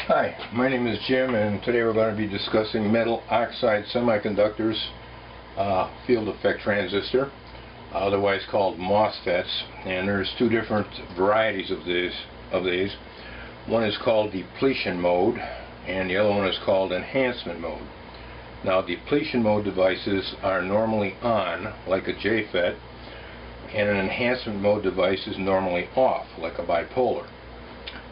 Hi, my name is Jim, and today we're going to be discussing metal oxide semiconductors, field effect transistor, otherwise called MOSFETs. And there's two different varieties of these. One is called depletion mode, and the other one is called enhancement mode. Now, depletion mode devices are normally on, like a JFET, and an enhancement mode device is normally off, like a bipolar.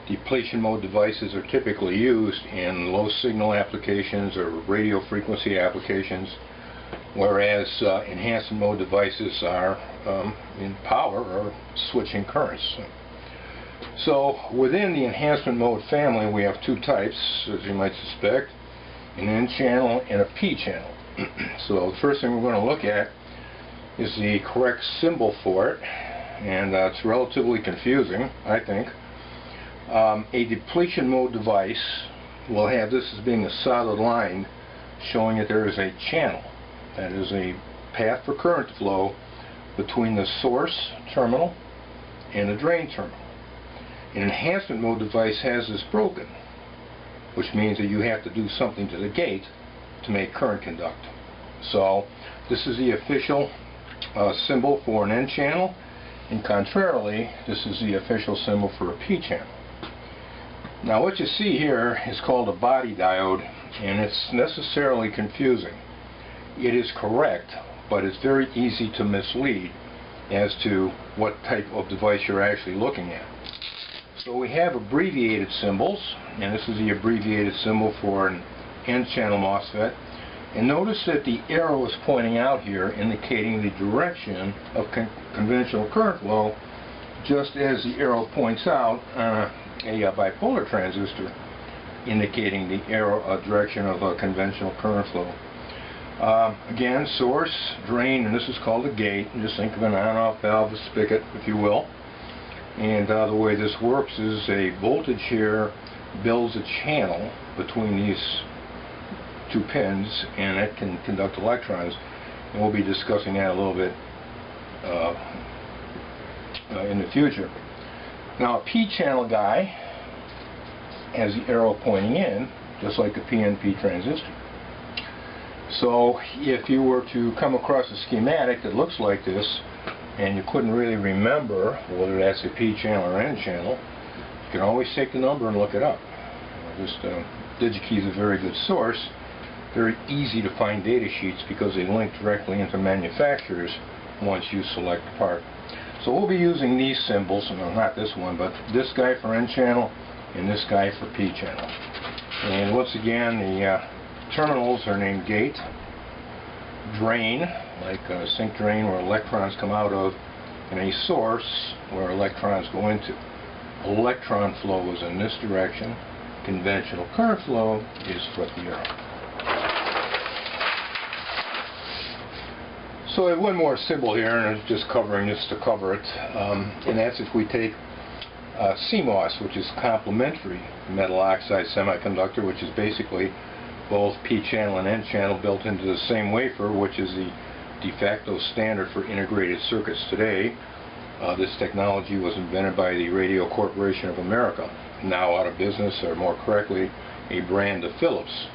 Depletion mode devices are typically used in low signal applications or radio frequency applications, whereas enhancement mode devices are in power or switching currents. So within the enhancement mode family, we have two types, as you might suspect: an N channel and a P channel. So the first thing we're going to look at is the correct symbol for it, and it's relatively confusing, I think. A depletion mode device will have this as being a solid line showing that there is a channel, that is a path for current flow between the source terminal and the drain terminal. An enhancement mode device has this broken, which means that you have to do something to the gate to make current conduct. So this is the official symbol for an N channel, and contrarily, this is the official symbol for a P channel. Now, what you see here is called a body diode, and it's necessarily confusing. It is correct, but it's very easy to mislead as to what type of device you're actually looking at. So we have abbreviated symbols, and this is the abbreviated symbol for an N-channel MOSFET. And notice that the arrow is pointing out here, indicating the direction of conventional current flow, just as the arrow points out on a bipolar transistor, indicating the direction of a conventional current flow. Again, source, drain, and this is called a gate. Just think of an on-off valve, a spigot, if you will. And the way this works is a voltage here builds a channel between these two pins, and it can conduct electrons. And we'll be discussing that a little bit in the future. Now, a P-channel guy has the arrow pointing in, just like a PNP transistor. So if you were to come across a schematic that looks like this, and you couldn't really remember whether that's a P-channel or N-channel, you can always take the number and look it up. DigiKey is a very good source. Very easy to find data sheets because they link directly into manufacturers once you select the part. So we'll be using these symbols, no, not this one, but this guy for N-channel and this guy for P-channel. And once again, the terminals are named gate, drain, like a sink drain where electrons come out of, and a source where electrons go into. Electron flow is in this direction. Conventional current flow is flip the arrow. So I have one more symbol here, and I'm just covering this to cover it, and that's if we take CMOS, which is complementary metal oxide semiconductor, which is basically both P-channel and N-channel built into the same wafer, which is the de facto standard for integrated circuits today. This technology was invented by the Radio Corporation of America, now out of business, or more correctly, a brand of Philips.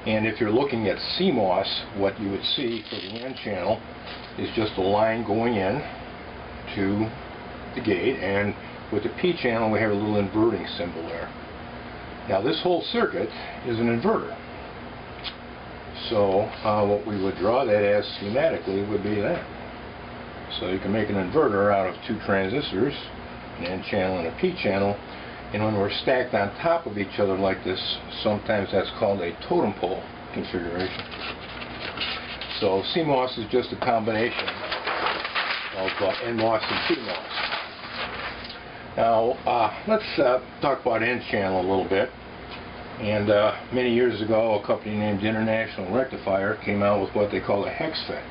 And if you're looking at CMOS, what you would see for the N-channel is just a line going in to the gate, and with the P-channel we have a little inverting symbol there. Now, this whole circuit is an inverter. So what we would draw that as schematically would be that. So you can make an inverter out of two transistors, an N-channel and a P-channel, and when we're stacked on top of each other like this, sometimes that's called a totem pole configuration. So CMOS is just a combination of NMOS and PMOS. Now, let's talk about N-channel a little bit. And many years ago, a company named International Rectifier came out with what they call a HEXFET.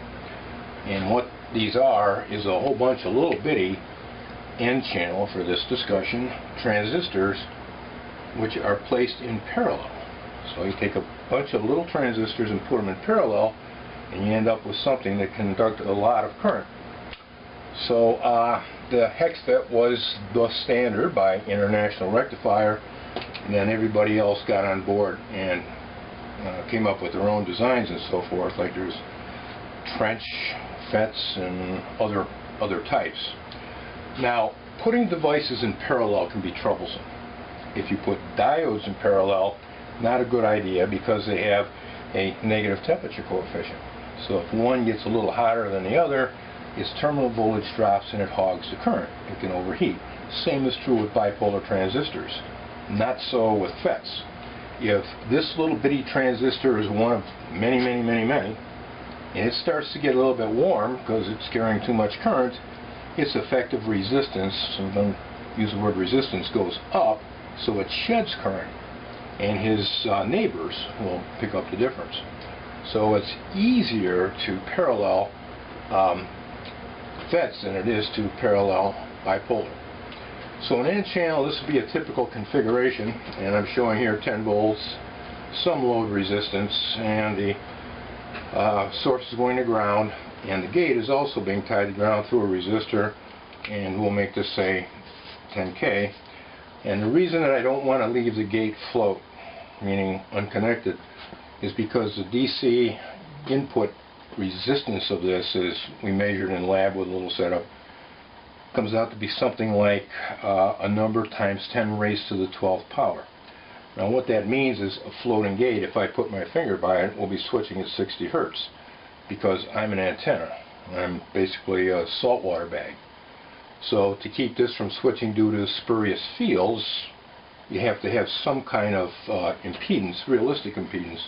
And what these are is a whole bunch of little bitty N-channel, for this discussion, transistors which are placed in parallel. So you take a bunch of little transistors and put them in parallel, and you end up with something that can conduct a lot of current. So the HEXFET was the standard by International Rectifier And then everybody else got on board and came up with their own designs and so forth. Like there's trench FETs and other types. Now, putting devices in parallel can be troublesome. If you put diodes in parallel, not a good idea because they have a negative temperature coefficient. So if one gets a little hotter than the other, its terminal voltage drops and it hogs the current. It can overheat. Same is true with bipolar transistors. Not so with FETs. If this little bitty transistor is one of many, and it starts to get a little bit warm because it's carrying too much current, its effective resistance, so don't use the word resistance, goes up, so it sheds current. And his neighbors will pick up the difference. So it's easier to parallel FETs than it is to parallel bipolar. So an N channel, this would be a typical configuration, and I'm showing here 10 volts, some load resistance, and the source is going to ground, and the gate is also being tied to ground through a resistor, and we'll make this say 10K. And the reason that I don't want to leave the gate float, meaning unconnected, is because the DC input resistance of this, is we measured in lab with a little setup, comes out to be something like a number times 10 raised to the 12th power. Now what that means is a floating gate, if I put my finger by it, will be switching at 60 Hertz because I'm an antenna. I'm basically a saltwater bag. So to keep this from switching due to spurious fields, you have to have some kind of impedance, realistic impedance,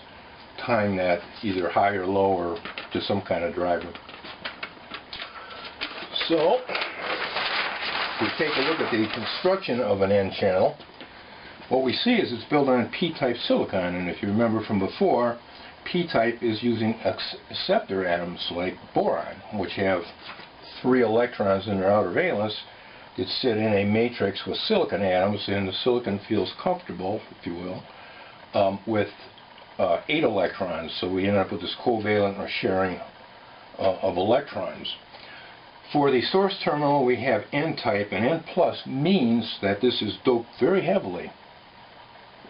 tying that either high or low or to some kind of driver. So we take a look at the construction of an N channel. What we see is it's built on P-type silicon, and if you remember from before, P-type is using acceptor atoms like boron, which have 3 electrons in their outer valence that sit in a matrix with silicon atoms, and the silicon feels comfortable, if you will, with 8 electrons, so we end up with this covalent or sharing of electrons. For the source terminal we have N-type, and N plus means that this is doped very heavily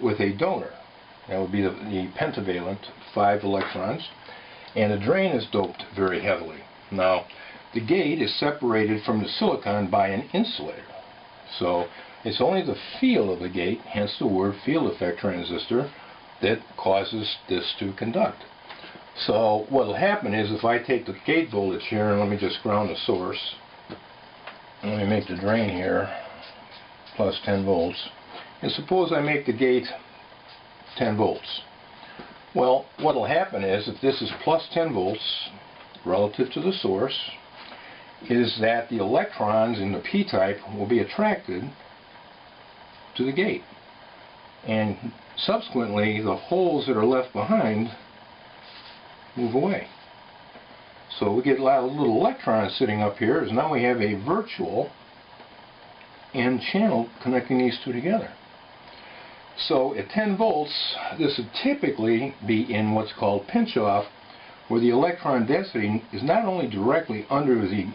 with a donor. That would be the pentavalent, 5 electrons, and the drain is doped very heavily. Now, the gate is separated from the silicon by an insulator. So it's only the field of the gate, hence the word field effect transistor, that causes this to conduct. So what will happen is if I take the gate voltage here, and let me just ground the source, let me make the drain here plus 10 volts, and suppose I make the gate 10 volts. Well, what will happen is if this is plus 10 volts relative to the source, is that the electrons in the P-type will be attracted to the gate, and subsequently the holes that are left behind move away. So we get a lot of little electrons sitting up here, as now we have a virtual N channel connecting these two together. So at 10 volts, this would typically be in what's called pinch-off, where the electron density is not only directly under the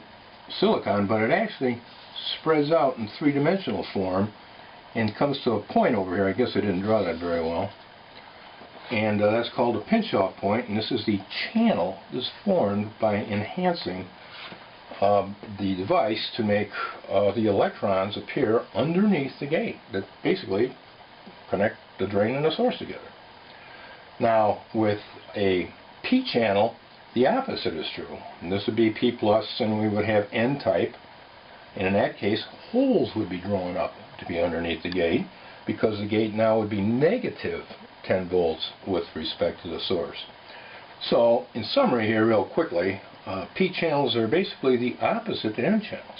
silicon, but it actually spreads out in 3-dimensional form and comes to a point over here. I guess I didn't draw that very well. And that's called a pinch-off point, and this is the channel that's formed by enhancing the device to make the electrons appear underneath the gate that basically connect the drain and the source together. Now, with a P channel, the opposite is true. And this would be P plus, and we would have N-type, and in that case, holes would be drawn up to be underneath the gate, because the gate now would be negative 10 volts with respect to the source. So, in summary here, real quickly, P channels are basically the opposite to N channels.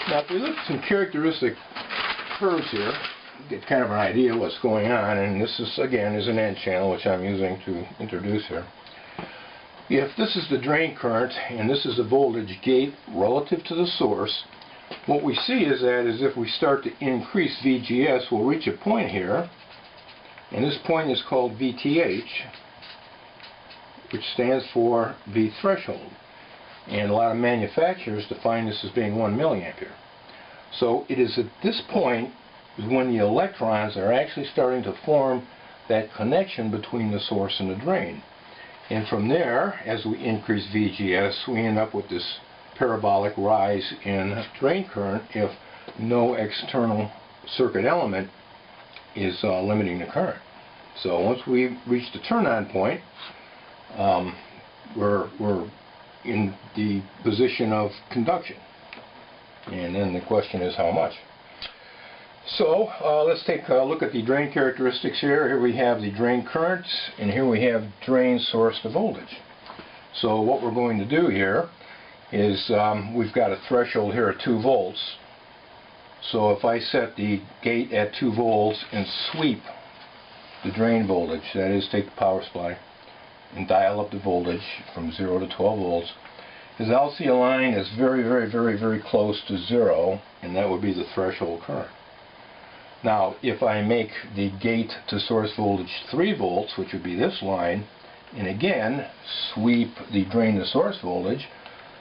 Now, if we look at some characteristic curves here, get kind of an idea of what's going on, and this is, again, is an N channel, which I'm using to introduce here. If this is the drain current, and this is the voltage gate relative to the source, what we see is that if we start to increase VGS, we'll reach a point here, and this point is called VTH, which stands for V threshold. And a lot of manufacturers define this as being 1 milliampere. So it is at this point when the electrons are actually starting to form that connection between the source and the drain. And from there, as we increase VGS, we end up with this parabolic rise in drain current if no external circuit element is limiting the current. So once we reach the turn-on point, we're in the position of conduction. And then the question is how much. So let's take a look at the drain characteristics here. Here we have the drain current, and here we have drain source to voltage. So what we're going to do here is we've got a threshold here at 2 volts. So if I set the gate at 2 volts and sweep the drain voltage, that is, take the power supply and dial up the voltage from 0 to 12 volts, is I'll see a line that's very close to 0, and that would be the threshold current. Now, if I make the gate to source voltage 3 volts, which would be this line, and again sweep the drain to source voltage,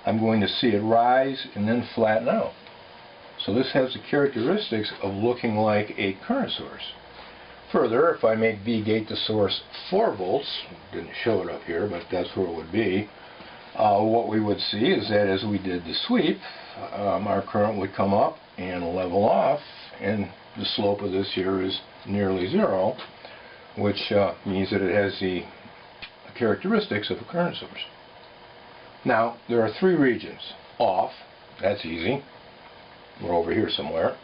I'm going to see it rise and then flatten out. So this has the characteristics of looking like a current source. Further, if I make V gate to source 4 volts, didn't show it up here, but that's where it would be, what we would see is that as we did the sweep, our current would come up and level off, and the slope of this here is nearly 0, which means that it has the characteristics of a current source. Now, there are 3 regions. Off, that's easy. We're over here somewhere.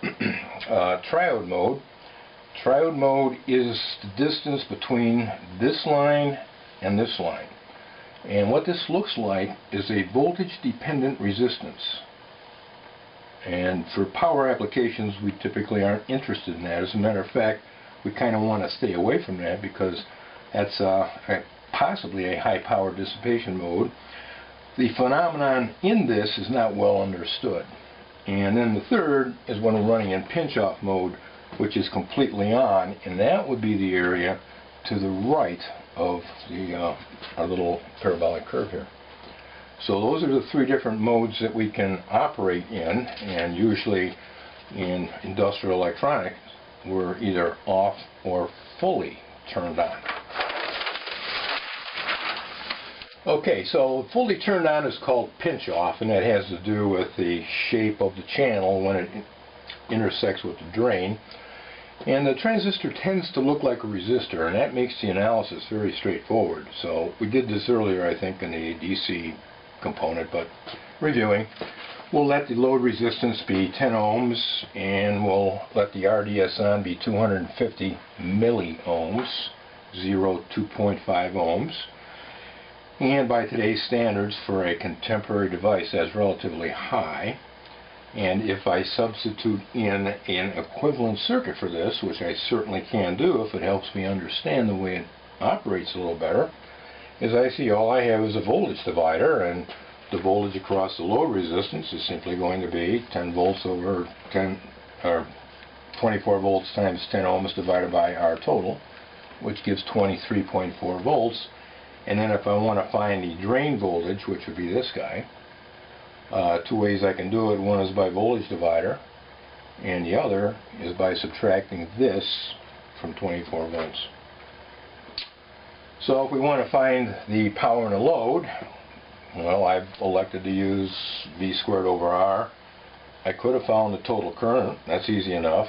Triode mode. Triode mode is the distance between this line and this line. And what this looks like is a voltage-dependent resistance. And for power applications, we typically aren't interested in that. As a matter of fact, we kind of want to stay away from that because that's possibly a high power dissipation mode. The phenomenon in this is not well understood. And then the third is when we're running in pinch-off mode, which is completely on, and that would be the area to the right of the our little parabolic curve here. So those are the 3 different modes that we can operate in, and usually in industrial electronics we're either off or fully turned on. Okay, so fully turned on is called pinch off, and that has to do with the shape of the channel when it intersects with the drain. And the transistor tends to look like a resistor, and that makes the analysis very straightforward. So we did this earlier, I think, in the DC component, but reviewing, we'll let the load resistance be 10 ohms, and we'll let the RDS on be 250 milliohms, 2.5 ohms. And by today's standards, for a contemporary device, that's relatively high. And if I substitute in an equivalent circuit for this, which I certainly can do if it helps me understand the way it operates a little better, is I see all I have is a voltage divider, and the voltage across the load resistance is simply going to be 10 volts over 10, or 24 volts times 10 ohms divided by R total, which gives 23.4 volts. And then if I want to find the drain voltage, which would be this guy, 2 ways I can do it. One is by voltage divider, and the other is by subtracting this from 24 volts. So if we want to find the power in a load, well, I've elected to use V squared over R. I could have found the total current. That's easy enough.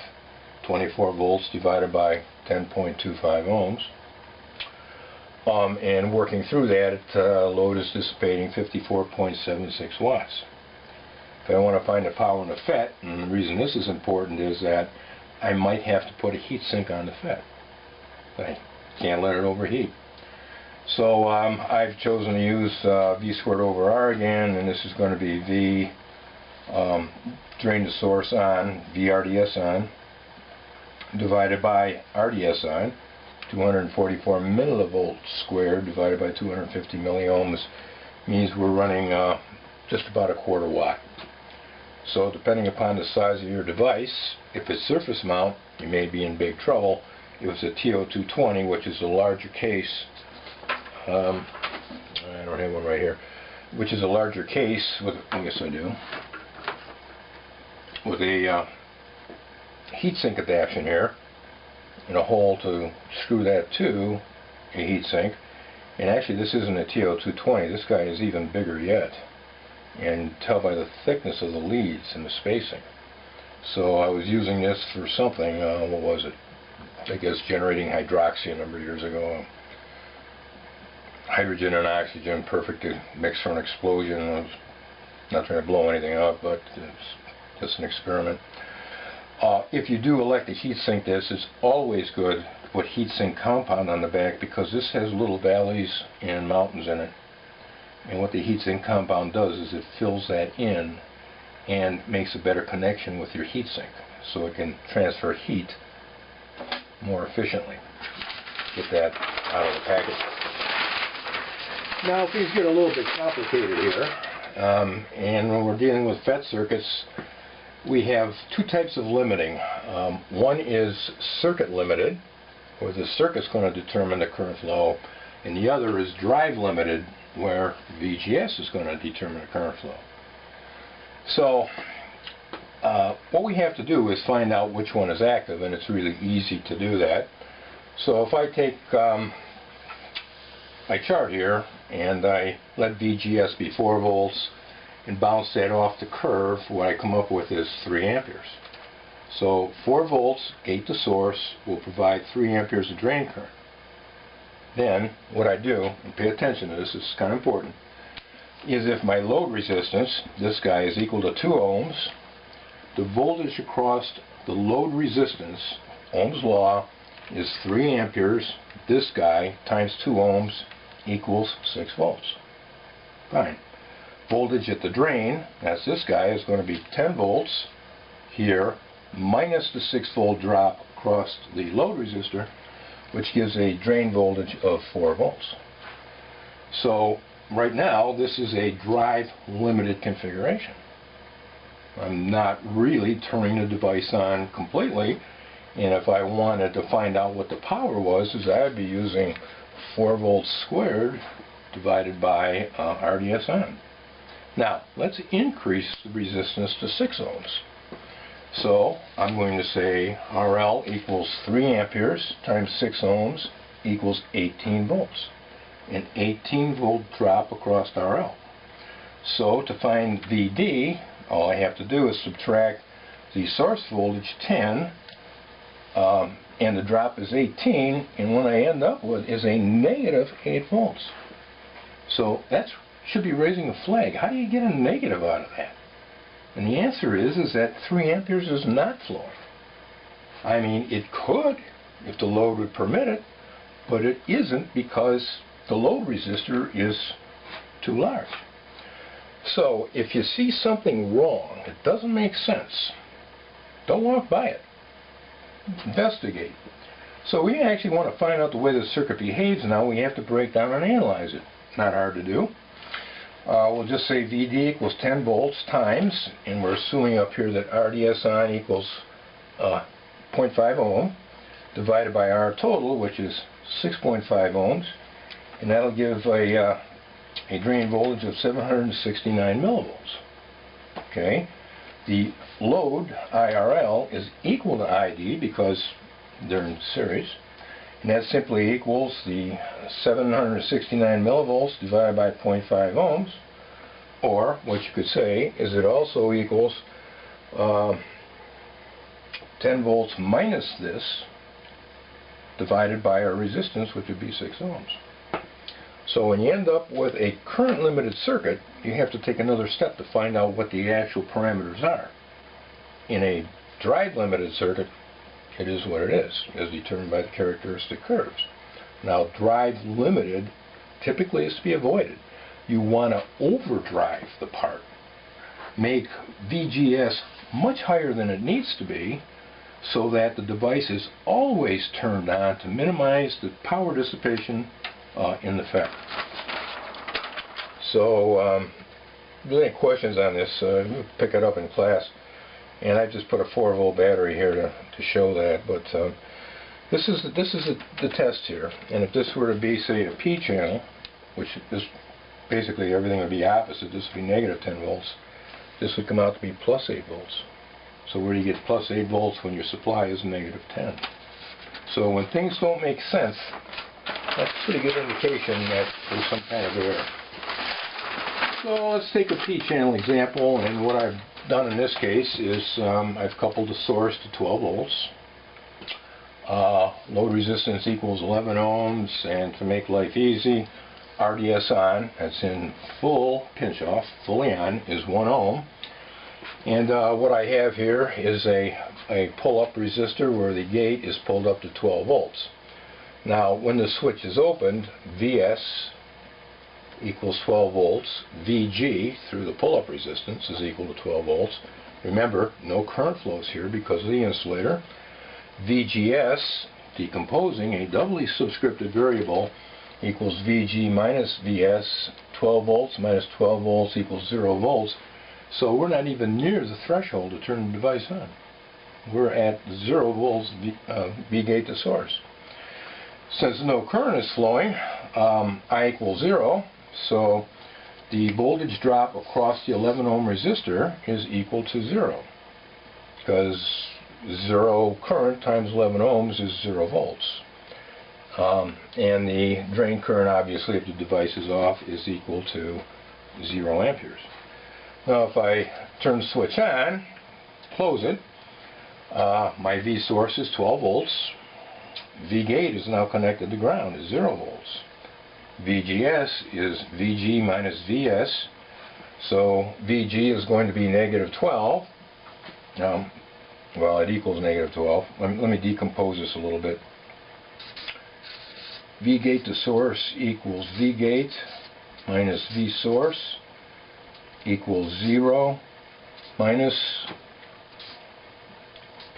24 volts divided by 10.25 ohms. And working through that, load is dissipating 54.76 watts. If I want to find the power in the FET, and the reason this is important is that I might have to put a heat sink on the FET. I can't let it overheat. So I've chosen to use V squared over R again, and this is going to be V drain to source on, VRDS on, divided by RDS on. 244 millivolts squared divided by 250 milliohms means we're running just about a quarter watt. So depending upon the size of your device, if it's surface mount, you may be in big trouble. If it's a TO220, which is a larger case, I don't have one right here, which is a larger case with, I guess I do, with a heatsink adaptation here, and a hole to screw that to a heatsink. And actually this isn't a TO220, this guy is even bigger yet. And tell by the thickness of the leads and the spacing. So I was using this for something, what was it? I guess generating hydroxy a number of years ago. Hydrogen and oxygen, perfect to mix for an explosion. I was not trying to blow anything up, but it's just an experiment. If you do elect to heatsink this, it's always good to put heatsink compound on the back, because this has little valleys and mountains in it. And what the heatsink compound does is it fills that in and makes a better connection with your heatsink, so it can transfer heat more efficiently. Get that out of the package. Now things get a little bit complicated here, and when we're dealing with FET circuits, we have two types of limiting. One is circuit limited, where the circuit's going to determine the current flow, and the other is drive limited, where VGS is going to determine the current flow. So what we have to do is find out which one is active, and it's really easy to do that. So if I take my chart here and I let VGS be 4 volts and bounce that off the curve, what I come up with is 3 amperes. So 4 volts gate to source will provide 3 amperes of drain current. Then what I do, and pay attention to this, this is kind of important, is if my load resistance, this guy, is equal to 2 ohms, the voltage across the load resistance, Ohm's law, is 3 amperes, this guy, times 2 ohms, equals 6 volts. Fine. Voltage at the drain, that's this guy, is going to be 10 volts here, minus the 6 volt drop across the load resistor, which gives a drain voltage of 4 volts. So right now this is a drive limited configuration. I'm not really turning the device on completely, and if I wanted to find out what the power was, I'd be using 4 volts squared divided by RDS on. Now let's increase the resistance to 6 ohms. So I'm going to say RL equals 3 amperes times 6 ohms equals 18 volts. An 18 volt drop across RL. So to find VD, all I have to do is subtract the source voltage 10, and the drop is 18, and what I end up with is a negative 8 volts. So that should be raising a flag. How do you get a negative out of that? And the answer is that 3 amperes is not flowing. I mean, it could if the load would permit it, but it isn't because the load resistor is too large. So if you see something wrong, it doesn't make sense, don't walk by it. Investigate. So we actually want to find out the way the circuit behaves now. We have to break down and analyze it. Not hard to do. We'll just say VD equals 10 volts times, and we're assuming up here that RDS on equals 0.5 ohm, divided by R total, which is 6.5 ohms, and that'll give a drain voltage of 769 millivolts. Okay, the load IRL is equal to ID because they're in series, and that simply equals the 769 millivolts divided by 0.5 ohms, or what you could say is it also equals 10 volts minus this divided by our resistance, which would be 6 ohms. So when you end up with a current limited circuit, you have to take another step to find out what the actual parameters are. In a drive limited circuit, it is what it is, as determined by the characteristic curves. Now, drive limited typically is to be avoided. You want to overdrive the part. Make VGS much higher than it needs to be so that the device is always turned on to minimize the power dissipation in the FET. So, if there's any questions on this, you pick it up in class. And I just put a 4 volt battery here to show that. But this is the test here. And if this were to be, say, a P channel, which is basically everything would be opposite, this would be negative 10 volts. This would come out to be plus 8 volts. So where do you get plus 8 volts when your supply is negative 10? So when things don't make sense, that's a pretty good indication that there's some kind of error. So let's take a P-channel example, and what I've done in this case is I've coupled the source to 12 volts. Load resistance equals 11 ohms, and to make life easy, RDS on, that's in full pinch off, fully on, is 1 ohm. And what I have here is a pull-up resistor where the gate is pulled up to 12 volts. Now when the switch is opened, Vs equals 12 volts, Vg through the pull-up resistance is equal to 12 volts. Remember, no current flows here because of the insulator. VGS, decomposing, a doubly subscripted variable, equals Vg minus Vs, 12 volts minus 12 volts equals 0 volts. So we're not even near the threshold to turn the device on. We're at 0 volts V gate to source. Since no current is flowing, I equals 0, so the voltage drop across the 11 ohm resistor is equal to 0, because 0 current times 11 ohms is 0 volts. And the drain current, obviously, if the device is off, is equal to 0 amperes. Now if I turn the switch on, close it, my V source is 12 volts. V gate is now connected to ground, is 0 volts. VGS is Vg minus Vs, so Vg is going to be negative 12. Well, it equals negative 12. Let me decompose this a little bit. V gate to source equals V gate minus V source equals 0 minus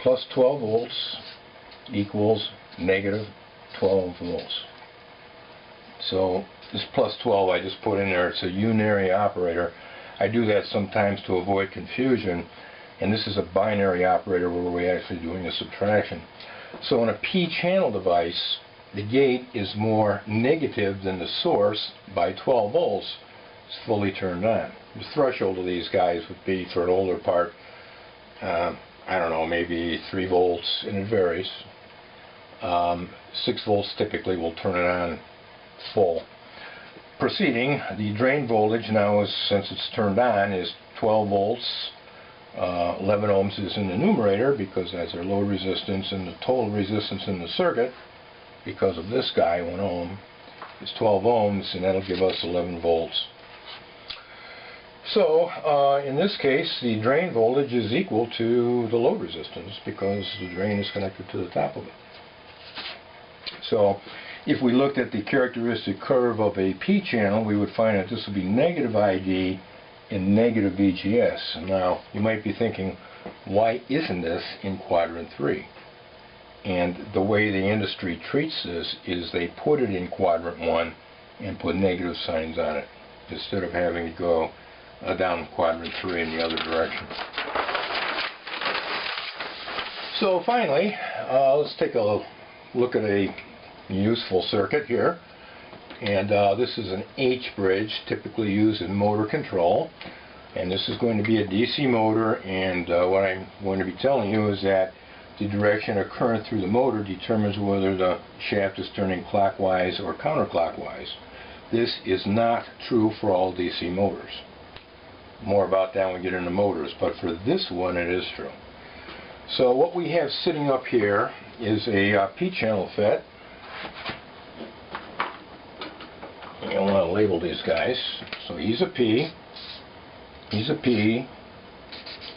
plus 12 volts equals negative 12 volts. So this plus 12 I just put in there, it's a unary operator. I do that sometimes to avoid confusion, and this is a binary operator where we're actually doing a subtraction. So in a P-channel device, the gate is more negative than the source by 12 volts. It's fully turned on. The threshold of these guys would be, for an older part, I don't know, maybe 3 volts, and it varies. 6 volts typically will turn it on full. Proceeding, the drain voltage now is, since it's turned on, is 12 volts. 11 ohms is in the numerator because that's our load resistance, and the total resistance in the circuit, because of this guy, 1 ohm, is 12 ohms, and that'll give us 11 volts. So in this case, the drain voltage is equal to the load resistance because the drain is connected to the top of it. So if we looked at the characteristic curve of a P-channel, we would find that this would be negative ID and negative VGS. Now, you might be thinking, why isn't this in quadrant 3? And the way the industry treats this is they put it in quadrant 1 and put negative signs on it, instead of having to go down quadrant 3 in the other direction. So finally, let's take a look at a useful circuit here. And this is an H-bridge, typically used in motor control. And this is going to be a DC motor, and what I'm going to be telling you is that the direction of current through the motor determines whether the shaft is turning clockwise or counterclockwise. This is not true for all DC motors. More about that when we get into motors, but for this one it is true. So what we have sitting up here is a P-channel FET. I want to label these guys. So he's a P, he's a P,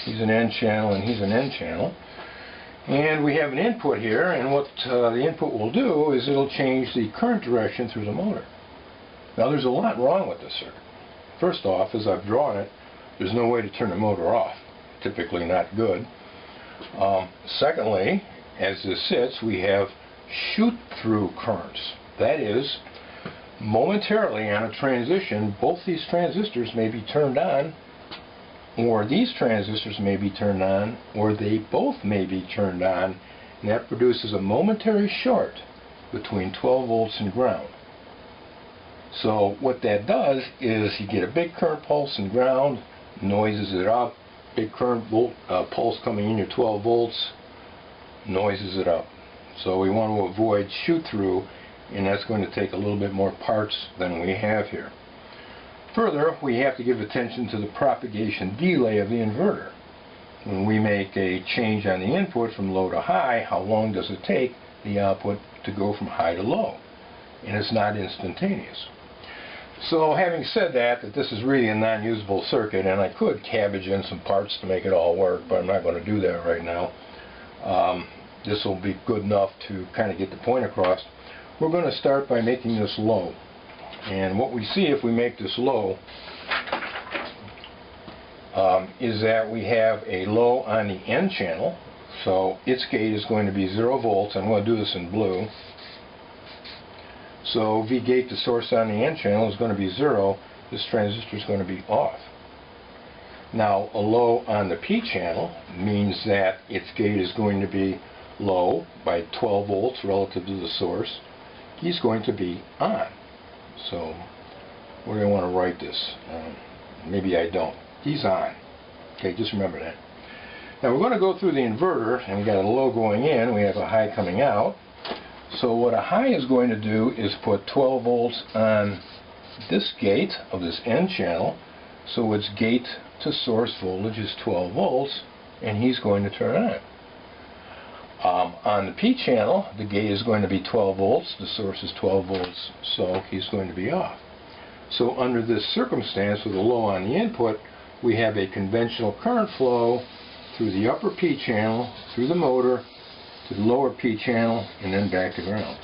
he's an N channel, and he's an N channel. And we have an input here, and what the input will do is it'll change the current direction through the motor. Now there's a lot wrong with this circuit. First off, as I've drawn it, there's no way to turn the motor off. Typically not good. Secondly, as this sits, we have shoot-through currents. That is, momentarily on a transition, both these transistors may be turned on, or these transistors may be turned on, or they both may be turned on, and that produces a momentary short between 12 volts and ground. So what that does is you get a big current pulse in ground, noises it up, big current pulse coming in, your 12 volts, noises it up. So we want to avoid shoot through, and that's going to take a little bit more parts than we have here. Further, we have to give attention to the propagation delay of the inverter. When we make a change on the input from low to high, how long does it take the output to go from high to low? And it's not instantaneous. So having said that this is really a non-usable circuit, and I could cabbage in some parts to make it all work, but I'm not going to do that right now. This will be good enough to kind of get the point across. We're going to start by making this low. And what we see if we make this low is that we have a low on the N channel. So its gate is going to be 0 volts. I'm going to do this in blue. So V gate to source on the N channel is going to be 0. This transistor is going to be off. Now a low on the P channel means that its gate is going to be low by 12 volts relative to the source. He's going to be on. So we're going to want to write this. Maybe I don't. He's on. Okay, just remember that. Now we're going to go through the inverter, and we got a low going in, we have a high coming out. So what a high is going to do is put 12 volts on this gate of this N channel, so its gate to source voltage is 12 volts, and he's going to turn on. On the P channel, the gate is going to be 12 volts, the source is 12 volts, so he's going to be off. So under this circumstance with a low on the input, we have a conventional current flow through the upper P channel, through the motor, to the lower P channel, and then back to ground.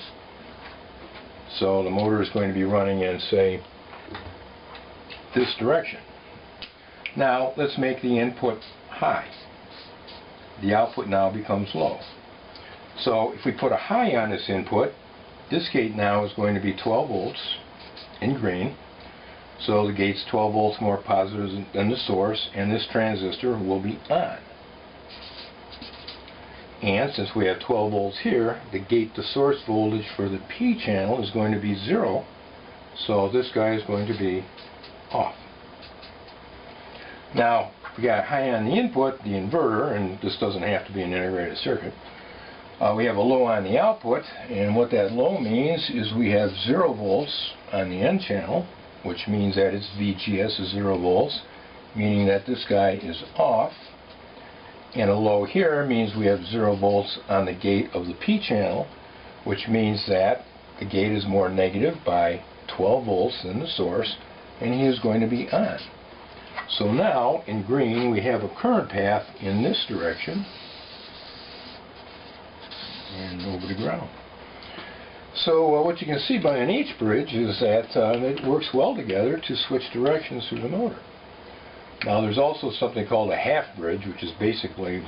So the motor is going to be running in, say, this direction. Now let's make the input high. The output now becomes low. So if we put a high on this input, this gate now is going to be 12 volts in green. So the gate's 12 volts more positive than the source, and this transistor will be on. And since we have 12 volts here, the gate to source voltage for the P channel is going to be 0. So this guy is going to be off. Now, we got high on the input, the inverter, and this doesn't have to be an integrated circuit. We have a low on the output, and what that low means is we have 0 volts on the N channel, which means that its VGS is 0 volts, meaning that this guy is off. And a low here means we have 0 volts on the gate of the P channel, which means that the gate is more negative by 12 volts than the source, and he is going to be on. So now, in green, we have a current path in this direction and over to ground. So what you can see by an H bridge is that it works well together to switch directions through the motor. Now there's also something called a half bridge, which is basically,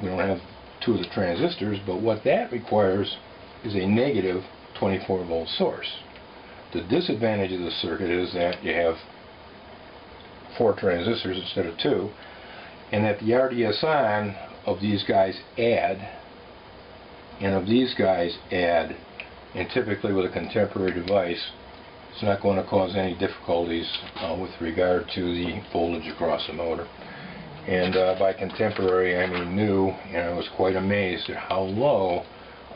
we don't have two of the transistors, but what that requires is a negative 24 volt source. The disadvantage of the circuit is that you have 4 transistors instead of 2, and that the RDS on of these guys add, and of these guys add, and typically with a contemporary device, it's not going to cause any difficulties with regard to the voltage across the motor. And by contemporary, I mean new, and I was quite amazed at how low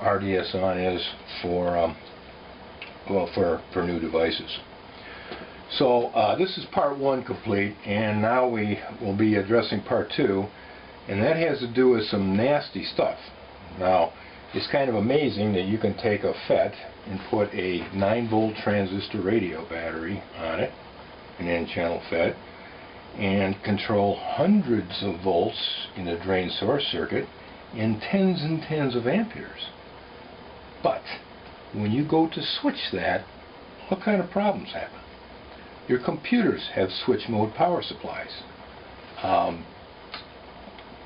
RDS on is for for new devices. So this is part 1 complete, and now we will be addressing part 2, and that has to do with some nasty stuff. Now, it's kind of amazing that you can take a FET and put a 9-volt transistor radio battery on it, an N-channel FET, and control hundreds of volts in the drain source circuit and tens and tens of amperes. But when you go to switch that, what kind of problems happen? Your computers have switch mode power supplies.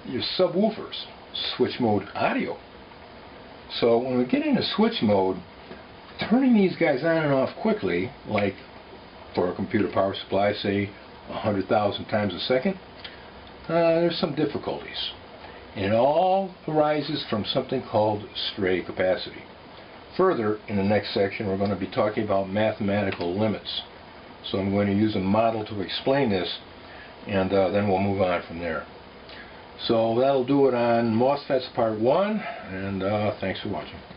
Your subwoofers, switch mode audio. So when we get into switch mode, turning these guys on and off quickly, like for a computer power supply, say 100,000 times a second, there's some difficulties. And it all arises from something called stray capacity. Further, in the next section, we're going to be talking about mathematical limits. So I'm going to use a model to explain this, and then we'll move on from there. So that'll do it on MOSFETs Part 1, and thanks for watching.